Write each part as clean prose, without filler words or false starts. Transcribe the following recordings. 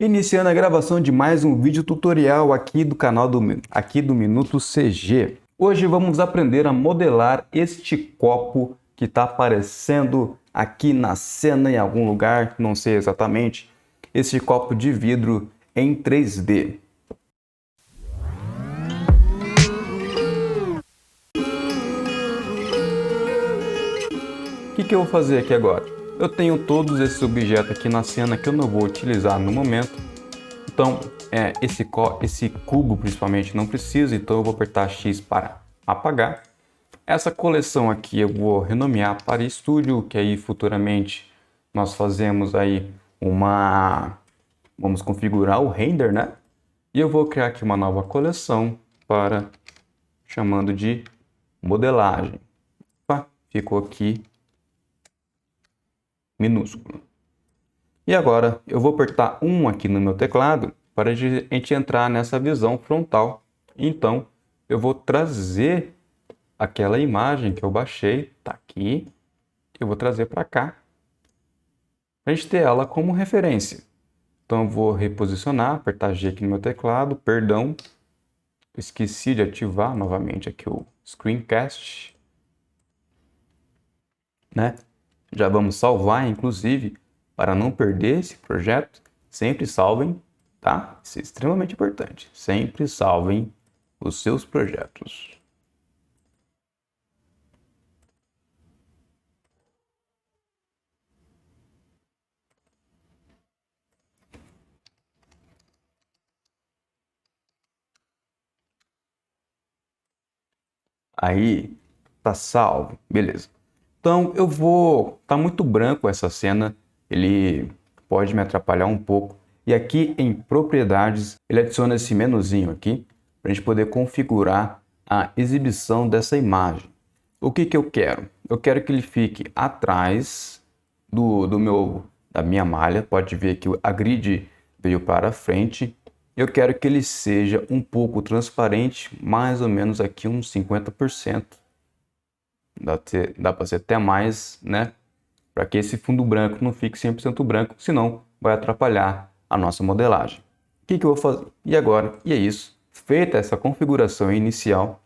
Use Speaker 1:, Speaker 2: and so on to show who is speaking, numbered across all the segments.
Speaker 1: Iniciando a gravação de mais um vídeo tutorial aqui do canal do Minuto CG. Hoje vamos aprender a modelar este copo que está aparecendo aqui na cena em algum lugar, não sei exatamente, este copo de vidro em 3D. O que eu vou fazer aqui agora? Eu tenho todos esses objetos aqui na cena que eu não vou utilizar no momento. Então, esse cubo principalmente não precisa, então eu vou apertar X para apagar. Essa coleção aqui eu vou renomear para Studio, que aí futuramente nós fazemos aí vamos configurar o render, né? E eu vou criar aqui uma nova coleção chamando de modelagem. Opa, ficou aqui minúsculo. E agora eu vou apertar 1 aqui no meu teclado para a gente entrar nessa visão frontal. Então eu vou trazer aquela imagem que eu baixei, tá aqui, eu vou trazer para cá, para a gente ter ela como referência. Então eu vou reposicionar, apertar G aqui no meu teclado, perdão, esqueci de ativar novamente aqui o Screencast, né? Já vamos salvar, inclusive, para não perder esse projeto, sempre salvem, tá? Isso é extremamente importante. Sempre salvem os seus projetos. Aí, tá salvo, beleza. Então tá muito branco essa cena, ele pode me atrapalhar um pouco. E aqui em propriedades, ele adiciona esse menuzinho aqui, para a gente poder configurar a exibição dessa imagem. O que eu quero? Eu quero que ele fique atrás da minha malha, pode ver que a grid veio para frente. Eu quero que ele seja um pouco transparente, mais ou menos aqui uns 50%. Dá para ser até mais, né? Para que esse fundo branco não fique 100% branco, senão vai atrapalhar a nossa modelagem. O que eu vou fazer? E agora? E é isso. Feita essa configuração inicial,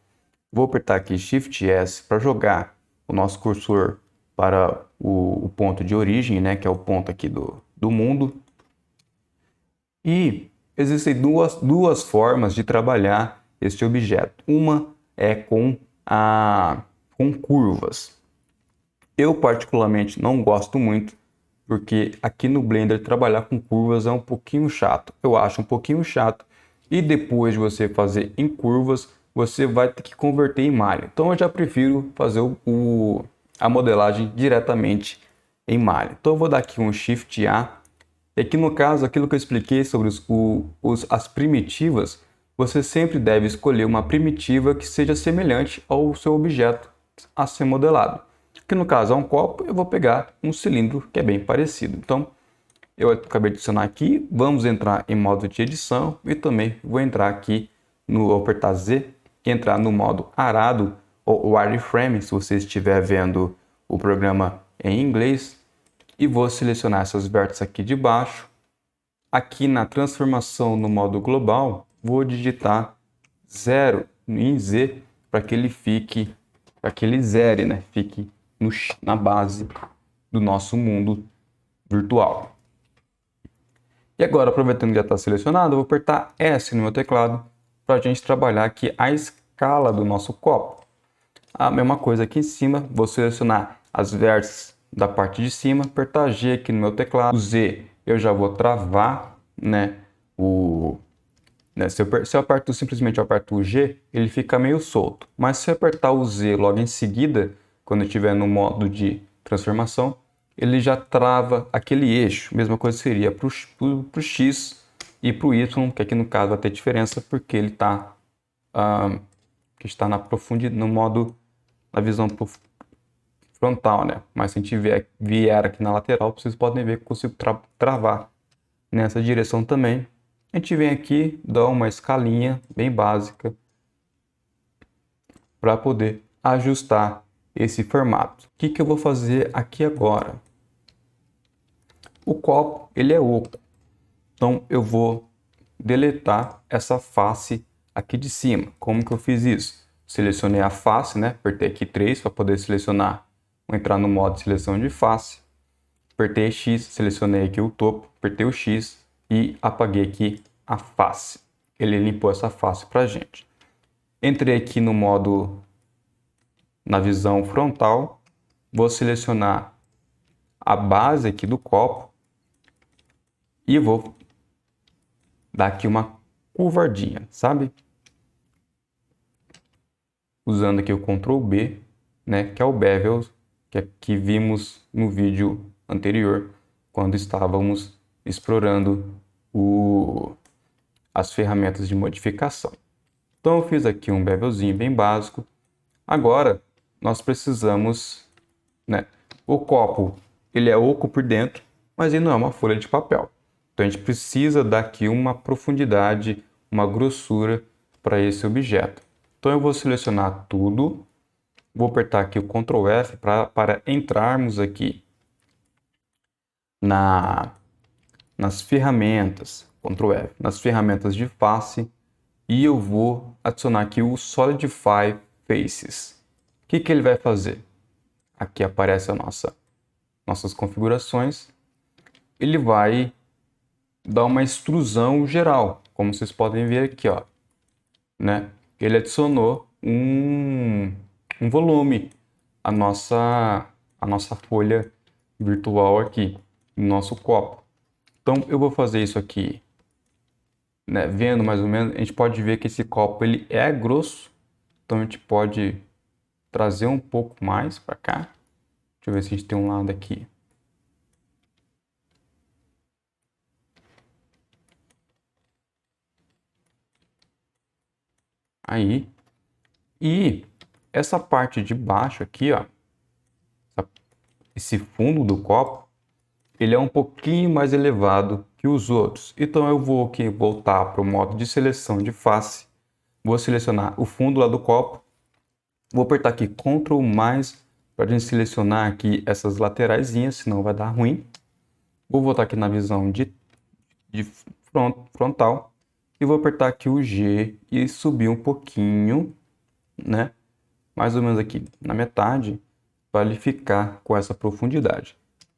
Speaker 1: vou apertar aqui Shift S para jogar o nosso cursor para o ponto de origem, né? Que é o ponto aqui do mundo. E existem duas formas de trabalhar este objeto. Uma é com curvas. Eu particularmente não gosto muito, porque aqui no Blender trabalhar com curvas é um pouquinho chato. Eu acho um pouquinho chato. E depois de você fazer em curvas, você vai ter que converter em malha. Então eu já prefiro fazer a modelagem diretamente em malha. Então eu vou dar aqui um Shift A. E aqui no caso, aquilo que eu expliquei sobre as primitivas, você sempre deve escolher uma primitiva que seja semelhante ao seu objeto a ser modelado. Aqui no caso é um copo, eu vou pegar um cilindro que é bem parecido. Então, eu acabei de adicionar aqui, vamos entrar em modo de edição e também vou entrar aqui vou apertar Z, entrar no modo arado ou wireframe, se você estiver vendo o programa em inglês, e vou selecionar essas vértices aqui de baixo. Aqui na transformação no modo global, vou digitar 0 em Z para que ele fique, para que ele zere, né? Fique na base do nosso mundo virtual. E agora, aproveitando que já está selecionado, eu vou apertar S no meu teclado para a gente trabalhar aqui a escala do nosso copo. A mesma coisa aqui em cima, vou selecionar as vértices da parte de cima, apertar G aqui no meu teclado, o Z eu já vou travar, né? Se eu aperto simplesmente o G, ele fica meio solto. Mas se eu apertar o Z logo em seguida, quando eu estiver no modo de transformação, ele já trava aquele eixo. Mesma coisa seria para o X e para o Y, que aqui no caso vai ter diferença porque ele está no modo da visão frontal, né? Mas se a gente vier aqui na lateral, vocês podem ver que eu consigo travar nessa direção também. A gente vem aqui, dá uma escalinha bem básica para poder ajustar esse formato. O que eu vou fazer aqui agora? O copo, ele é oco. Então eu vou deletar essa face aqui de cima. Como que eu fiz isso? Selecionei a face, né? Apertei aqui 3 para poder selecionar. Vou entrar no modo de seleção de face. Apertei X, selecionei aqui o topo, apertei o X e apaguei aqui a face. Ele limpou essa face para a gente. Entrei aqui no modo, na visão frontal, vou selecionar a base aqui do copo e vou dar aqui uma curvadinha, sabe? Usando aqui o Ctrl B, né, que é o bevel que vimos no vídeo anterior, quando estávamos explorando as ferramentas de modificação. Então eu fiz aqui um bevelzinho bem básico. Agora nós precisamos, né, o copo ele é oco por dentro, mas ele não é uma folha de papel. Então a gente precisa dar aqui uma profundidade, uma grossura para esse objeto. Então eu vou selecionar tudo, vou apertar aqui o Ctrl F para entrarmos aqui nas ferramentas, Ctrl F, nas ferramentas de face, e eu vou adicionar aqui o Solidify Faces. O que ele vai fazer? Aqui aparece nossas configurações. Ele vai dar uma extrusão geral, como vocês podem ver aqui, ó, né? Ele adicionou um volume à nossa folha virtual aqui, no nosso copo. Então eu vou fazer isso aqui, né? Vendo mais ou menos, a gente pode ver que esse copo ele é grosso, então a gente pode trazer um pouco mais para cá. Deixa eu ver se a gente tem um lado aqui. Aí. E essa parte de baixo aqui, ó, esse fundo do copo, ele é um pouquinho mais elevado que os outros. Então eu vou aqui voltar para o modo de seleção de face. Vou selecionar o fundo lá do copo. Vou apertar aqui Ctrl mais para a gente selecionar aqui essas lateraisinhas, senão vai dar ruim. Vou voltar aqui na visão de frontal e vou apertar aqui o G e subir um pouquinho, né? Mais ou menos aqui na metade, para ele ficar com essa profundidade.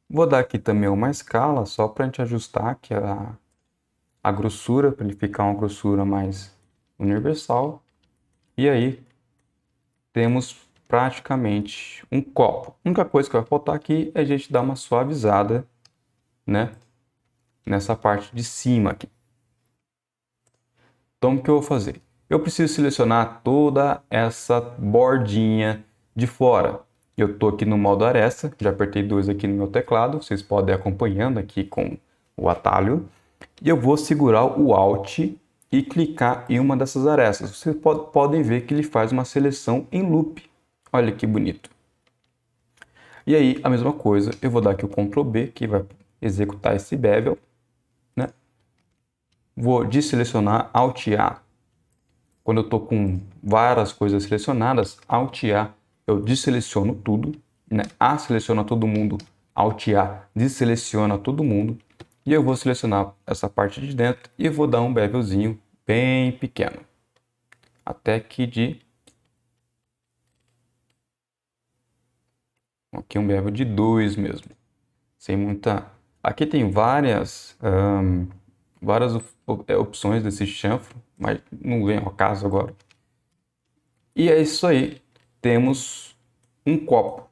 Speaker 1: Vou dar aqui também uma escala, só para a gente ajustar aqui a grossura, para ele ficar uma grossura mais universal. E aí, temos praticamente um copo. A única coisa que vai faltar aqui é a gente dar uma suavizada, né, nessa parte de cima aqui. Então, o que eu vou fazer? Eu preciso selecionar toda essa bordinha de fora. Eu estou aqui no modo aresta, já apertei 2 aqui no meu teclado, vocês podem ir acompanhando aqui com o atalho. E eu vou segurar o Alt e clicar em uma dessas arestas. Vocês podem ver que ele faz uma seleção em loop. Olha que bonito. E aí, a mesma coisa, eu vou dar aqui o Ctrl B, que vai executar esse bevel, né? Vou desselecionar, Alt A. Quando eu estou com várias coisas selecionadas, Alt A, eu desseleciono tudo, né? A seleciona todo mundo, Alt A deseleciona todo mundo. E eu vou selecionar essa parte de dentro e vou dar um bevelzinho bem pequeno. Até que de... Aqui um bevel de 2 mesmo. Sem muita... Aqui tem várias opções desse chanfro, mas não vem ao caso agora. E é isso aí. Temos um copo.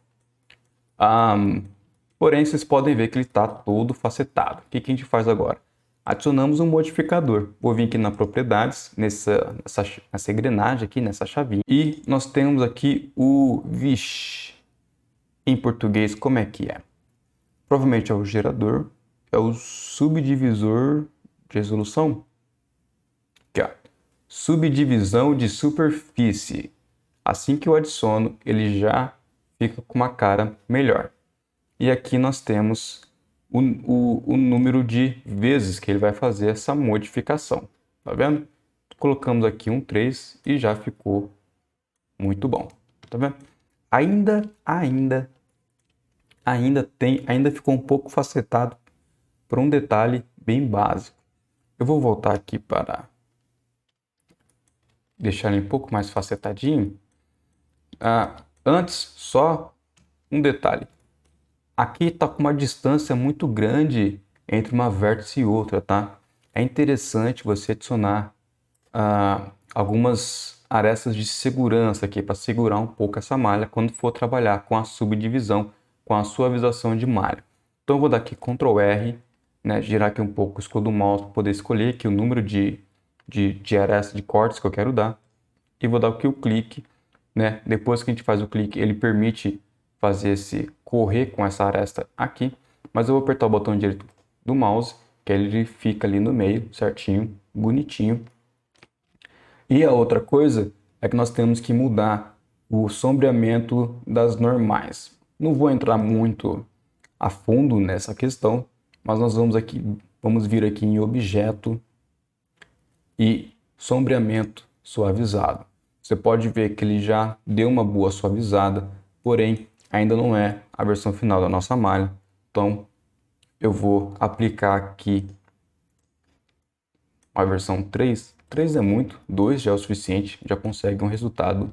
Speaker 1: Porém, vocês podem ver que ele está todo facetado. O que a gente faz agora? Adicionamos um modificador. Vou vir aqui na propriedades, nessa engrenagem aqui, nessa chavinha. E nós temos aqui o Vish. Em português, como é que é? Provavelmente é o gerador, é o subdivisor de resolução. Aqui, ó. Subdivisão de superfície. Assim que eu adiciono, ele já fica com uma cara melhor. E aqui nós temos o número de vezes que ele vai fazer essa modificação. Tá vendo? Colocamos aqui um 3 e já ficou muito bom. Tá vendo? Ainda ficou um pouco facetado por um detalhe bem básico. Eu vou voltar aqui para deixar ele um pouco mais facetadinho. Antes, só um detalhe. Aqui está com uma distância muito grande entre uma vértice e outra, tá? É interessante você adicionar algumas arestas de segurança aqui para segurar um pouco essa malha quando for trabalhar com a subdivisão, com a suavização de malha. Então eu vou dar aqui Ctrl R, né, girar aqui um pouco o escudo do mouse para poder escolher aqui o número de aresta de cortes que eu quero dar. E vou dar aqui o clique, né? Depois que a gente faz o clique, ele permite fazer esse correr com essa aresta aqui, mas eu vou apertar o botão direito do mouse, que ele fica ali no meio, certinho, bonitinho. E a outra coisa é que nós temos que mudar o sombreamento das normais. Não vou entrar muito a fundo nessa questão, mas nós vamos vir aqui em objeto e sombreamento suavizado. Você pode ver que ele já deu uma boa suavizada, porém ainda não é a versão final da nossa malha. Então eu vou aplicar aqui a versão 3. 3 é muito, 2 já é o suficiente, já consegue um resultado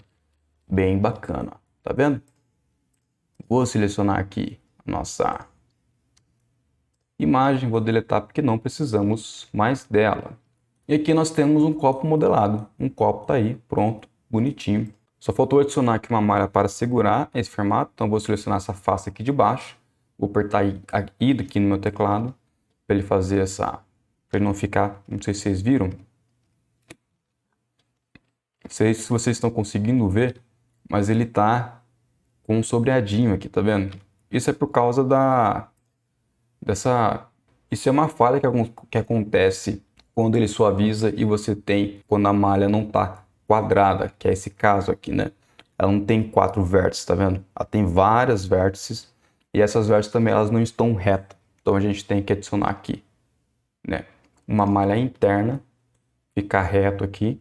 Speaker 1: bem bacana. Tá vendo? Vou selecionar aqui a nossa imagem, vou deletar porque não precisamos mais dela. E aqui nós temos um copo modelado. Um copo tá aí, pronto, bonitinho. Só faltou adicionar aqui uma malha para segurar esse formato, então vou selecionar essa face aqui de baixo. Vou apertar I aqui no meu teclado para ele fazer essa, para ele não ficar, não sei se vocês viram. Não sei se vocês estão conseguindo ver, mas ele tá com um sobreadinho aqui, tá vendo? Isso é por causa isso é uma falha que acontece quando ele suaviza e você tem quando a malha não tá quadrada, que é esse caso aqui, né? Ela não tem 4 vértices, tá vendo? Ela tem várias vértices e essas vértices também elas não estão retas. Então a gente tem que adicionar aqui, né, uma malha interna, ficar reto aqui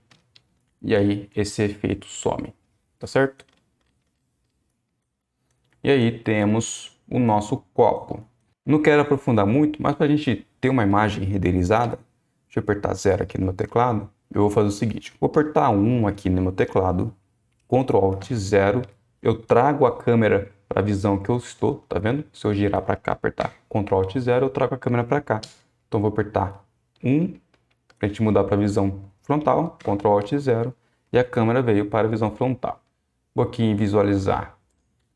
Speaker 1: e aí esse efeito some, tá certo? E aí temos o nosso copo. Não quero aprofundar muito, mas para a gente ter uma imagem renderizada, deixa eu apertar 0 aqui no meu teclado, eu vou fazer o seguinte, vou apertar 1 aqui no meu teclado, Ctrl Alt 0, eu trago a câmera para a visão que eu estou, tá vendo? Se eu girar para cá, apertar Ctrl Alt 0, eu trago a câmera para cá. Então vou apertar 1 para a gente mudar para a visão frontal, Ctrl Alt 0, e a câmera veio para a visão frontal. Vou aqui em visualizar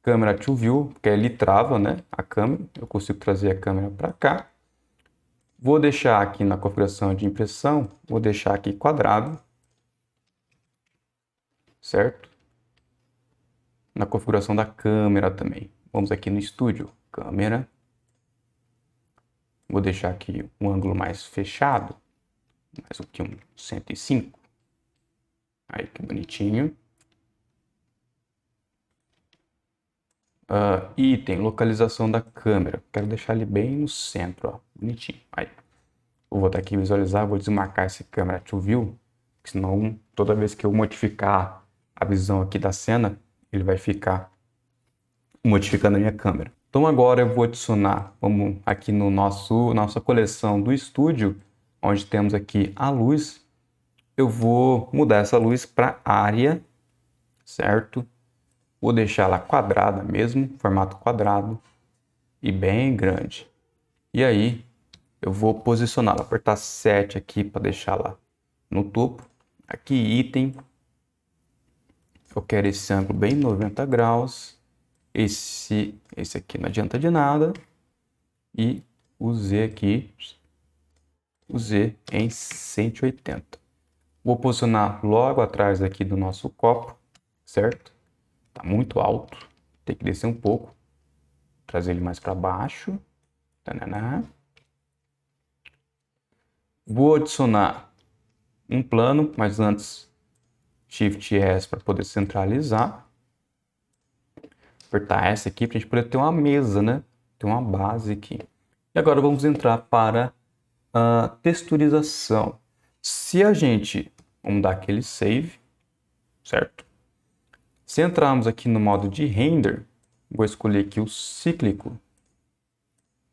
Speaker 1: câmera to view, porque ele trava, né, a câmera, eu consigo trazer a câmera para cá. Vou deixar aqui na configuração de impressão, vou deixar aqui quadrado, certo? Na configuração da câmera também. Vamos aqui no estúdio, câmera. Vou deixar aqui um ângulo mais fechado, mais aqui um 105. Aí que bonitinho. Item, localização da câmera. Quero deixar ele bem no centro, ó, bonitinho. Aí, vou voltar aqui e visualizar, vou desmarcar essa câmera to view, senão toda vez que eu modificar a visão aqui da cena, ele vai ficar modificando a minha câmera. Então agora eu vou adicionar, vamos aqui no nossa coleção do estúdio, onde temos aqui a luz, eu vou mudar essa luz para área, certo? Vou deixar ela quadrada mesmo, formato quadrado e bem grande. E aí eu vou posicioná-la, apertar 7 aqui para deixá-la no topo. Aqui item, eu quero esse ângulo bem 90 graus. Esse aqui não adianta de nada. E o Z aqui, o Z em 180. Vou posicionar logo atrás aqui do nosso copo, certo? Tá muito alto, tem que descer um pouco, trazer ele mais para baixo. Tananá. Vou adicionar um plano, mas antes Shift S para poder centralizar. Apertar S aqui para a gente poder ter uma mesa, né? Ter uma base aqui. E agora vamos entrar para a texturização. Se a gente, vamos dar aquele save, certo? Se entrarmos aqui no modo de render, vou escolher aqui o cíclico,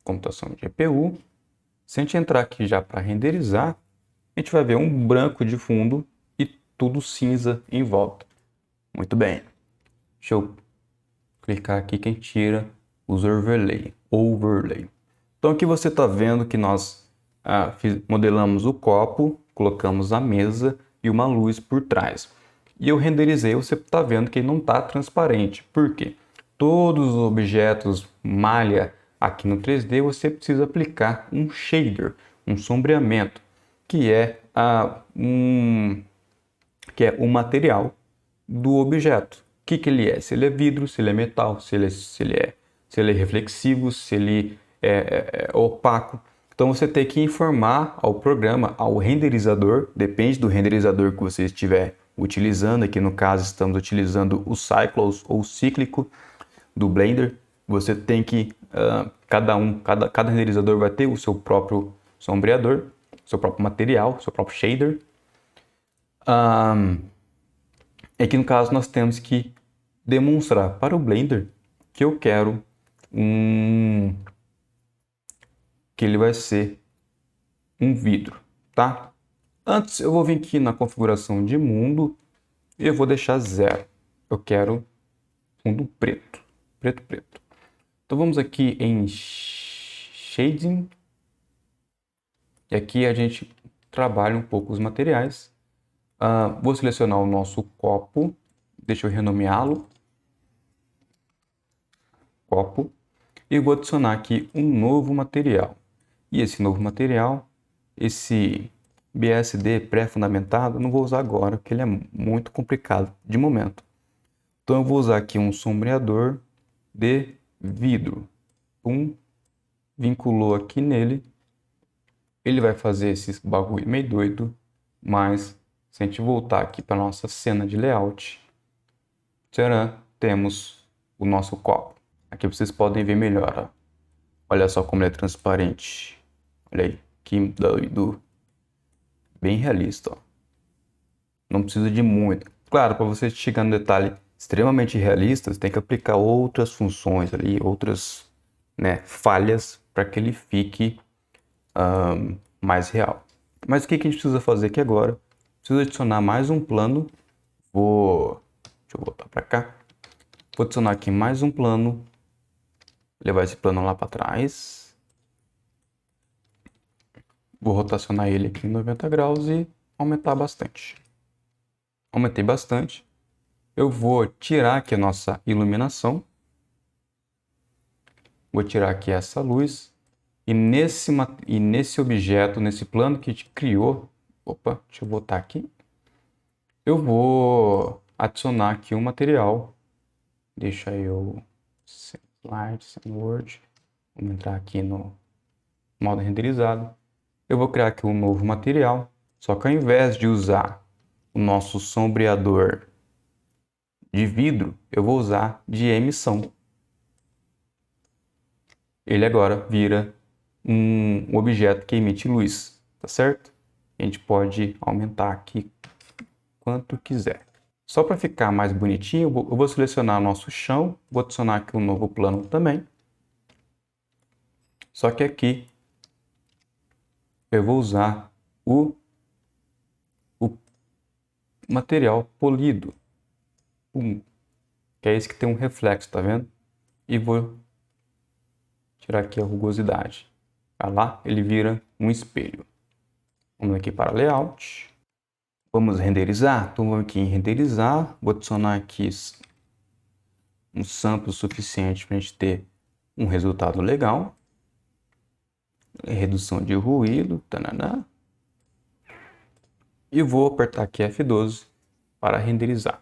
Speaker 1: computação de GPU. Se a gente entrar aqui já para renderizar, a gente vai ver um branco de fundo e tudo cinza em volta. Muito bem. Deixa eu clicar aqui que a gente tira os overlay. Então aqui você está vendo que nós modelamos o copo, colocamos a mesa e uma luz por trás. E eu renderizei, você está vendo que ele não está transparente. Por quê? Todos os objetos malha aqui no 3D você precisa aplicar um shader, um sombreamento, que é o material do objeto. O que ele é? Se ele é vidro, se ele é metal, se ele é reflexivo, se ele é opaco. Então você tem que informar ao programa, ao renderizador, depende do renderizador que você estiver utilizando. Aqui no caso estamos utilizando o Cycles ou cíclico do Blender. Você tem que, cada renderizador vai ter o seu próprio sombreador, seu próprio material, seu próprio shader. Aqui no caso nós temos que demonstrar para o Blender que eu quero que ele vai ser um vidro, tá? Antes eu vou vir aqui na configuração de mundo e eu vou deixar 0. Eu quero fundo preto. Então vamos aqui em Shading. E aqui a gente trabalha um pouco os materiais. Vou selecionar o nosso copo. Deixa eu renomeá-lo. Copo. E vou adicionar aqui um novo material. E esse novo material, esse BSD pré-fundamentado, eu não vou usar agora, porque ele é muito complicado de momento. Então eu vou usar aqui um sombreador de vidro. Vinculou aqui nele. Ele vai fazer esse bagulho meio doido, mas se a gente voltar aqui para nossa cena de layout, tcharam, temos o nosso copo. Aqui vocês podem ver melhor, ó. Olha só como ele é transparente. Olha aí, que doido. Bem realista, ó. Não precisa de muito. Claro, para você chegar no detalhe extremamente realista, você tem que aplicar outras funções ali, outras, falhas para que ele fique mais real. Mas o que a gente precisa fazer aqui agora? Preciso adicionar mais um plano. Deixa eu voltar para cá. Vou adicionar aqui mais um plano. Levar esse plano lá para trás. Vou rotacionar ele aqui em 90 graus e aumentar bastante. Aumentei bastante. Eu vou tirar aqui a nossa iluminação. Vou tirar aqui essa luz. E nesse objeto, nesse plano que a gente criou, deixa eu botar aqui. Eu vou adicionar aqui um material. Deixa eu Slide, Word. Vamos entrar aqui no modo renderizado. Eu vou criar aqui um novo material. Só que ao invés de usar o nosso sombreador de vidro, eu vou usar de emissão. Ele agora vira um objeto que emite luz, tá certo? A gente pode aumentar aqui quanto quiser. Só para ficar mais bonitinho, eu vou selecionar nosso chão, vou adicionar aqui um novo plano também. Só que aqui eu vou usar o material polido, que é esse que tem um reflexo, tá vendo? E vou tirar aqui a rugosidade. Lá ele vira um espelho. Vamos aqui para Layout. Vamos renderizar? Então vamos aqui em renderizar. Vou adicionar aqui um sample suficiente para a gente ter um resultado legal. Redução de ruído. Tananá. E vou apertar aqui F12 para renderizar.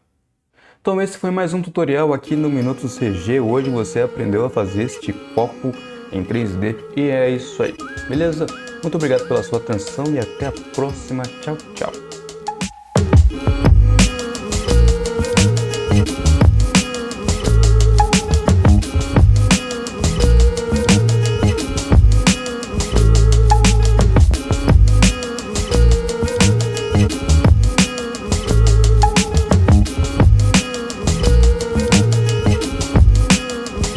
Speaker 1: Então esse foi mais um tutorial aqui no Minuto CG. Hoje você aprendeu a fazer este copo em 3D e é isso aí, beleza? Muito obrigado pela sua atenção e até a próxima. Tchau, tchau.